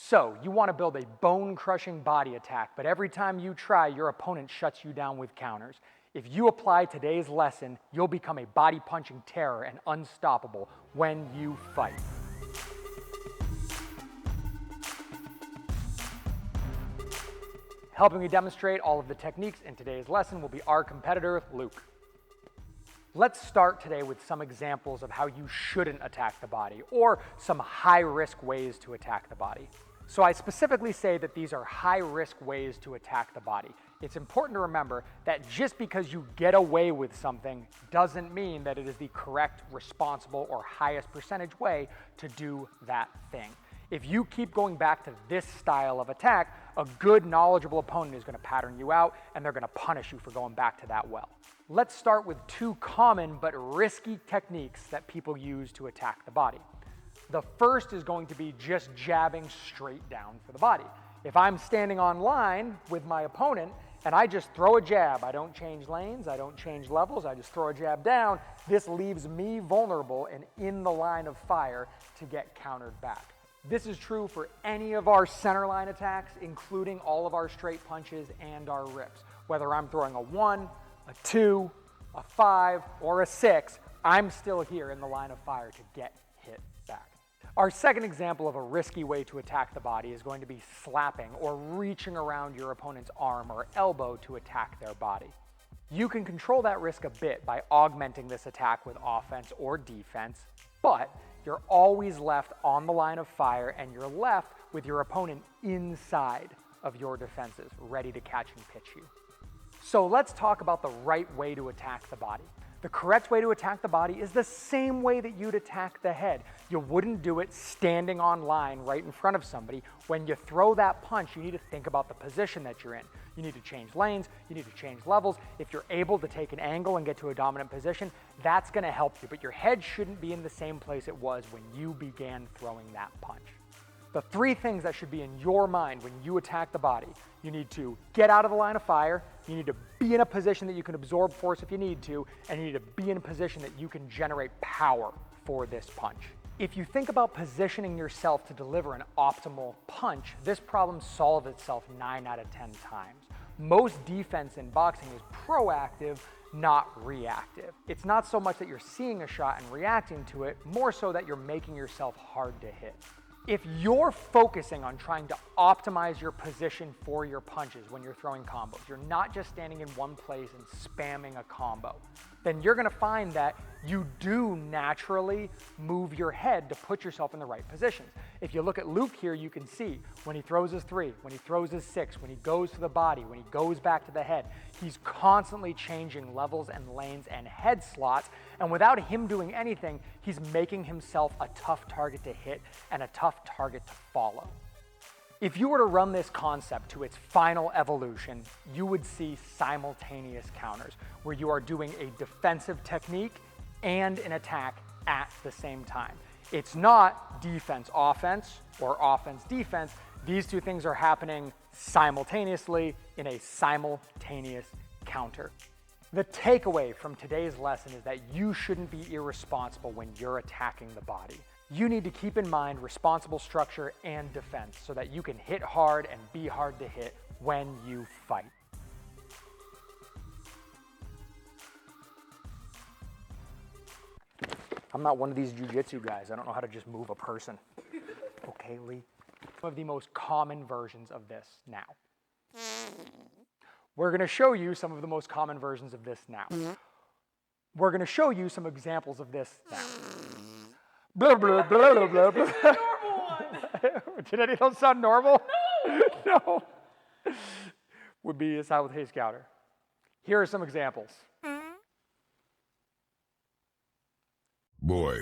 So, you want to build a bone-crushing body attack, but every time you try, your opponent shuts you down with counters. If you apply today's lesson, you'll become a body-punching terror and unstoppable when you fight. Helping me demonstrate all of the techniques in today's lesson will be our competitor, Luke. Let's start today with some examples of how you shouldn't attack the body, or some high-risk ways to attack the body. So I specifically say that these are high-risk ways to attack the body. It's important to remember that just because you get away with something doesn't mean that it is the correct, responsible, or highest percentage way to do that thing. If you keep going back to this style of attack, a good, knowledgeable opponent is going to pattern you out, and they're going to punish you for going back to that well. Let's start with two common but risky techniques that people use to attack the body. The first is going to be just jabbing straight down for the body. If I'm standing on line with my opponent and I just throw a jab, I don't change lanes, I don't change levels, I just throw a jab down, this leaves me vulnerable and in the line of fire to get countered back. This is true for any of our center line attacks, including all of our straight punches and our rips. Whether I'm throwing a 1, a 2, a 5, or a 6, I'm still here in the line of fire to get hit back. Our second example of a risky way to attack the body is going to be slapping or reaching around your opponent's arm or elbow to attack their body. You can control that risk a bit by augmenting this attack with offense or defense, but you're always left on the line of fire and you're left with your opponent inside of your defenses, ready to catch and pitch you. So let's talk about the right way to attack the body. The correct way to attack the body is the same way that you'd attack the head. You wouldn't do it standing on line right in front of somebody. When you throw that punch, you need to think about the position that you're in. You need to change lanes, you need to change levels. If you're able to take an angle and get to a dominant position, that's going to help you, but your head shouldn't be in the same place it was when you began throwing that punch. The three things that should be in your mind when you attack the body: you need to get out of the line of fire, you need to be in a position that you can absorb force if you need to, and you need to be in a position that you can generate power for this punch. If you think about positioning yourself to deliver an optimal punch, this problem solves itself 9 out of 10 times. Most defense in boxing is proactive, not reactive. It's not so much that you're seeing a shot and reacting to it, more so that you're making yourself hard to hit. If you're focusing on trying to optimize your position for your punches when you're throwing combos, you're not just standing in one place and spamming a combo, then you're going to find that you do naturally move your head to put yourself in the right positions. If you look at Luke here, you can see when he throws his 3, when he throws his 6, when he goes to the body, when he goes back to the head, he's constantly changing levels and lanes and head slots, and without him doing anything, he's making himself a tough target to hit and a tough target to follow. If you were to run this concept to its final evolution, you would see simultaneous counters, where you are doing a defensive technique and an attack at the same time. It's not defense-offense or offense-defense. These two things are happening simultaneously in a simultaneous counter. The takeaway from today's lesson is that you shouldn't be irresponsible when you're attacking the body. You need to keep in mind responsible structure and defense so that you can hit hard and be hard to hit when you fight. I'm not one of these jiu-jitsu guys. I don't know how to just move a person. Okay, Lee? One of the most common versions of this now. We're going to show you some of the most common versions of this now. We're going to show you some examples of this now. Blah, blah, blah, blah, blah, blah. That's the normal one. Did any of those sound normal? No. No. Would be a simultaneous counter. Here are some examples. Boy,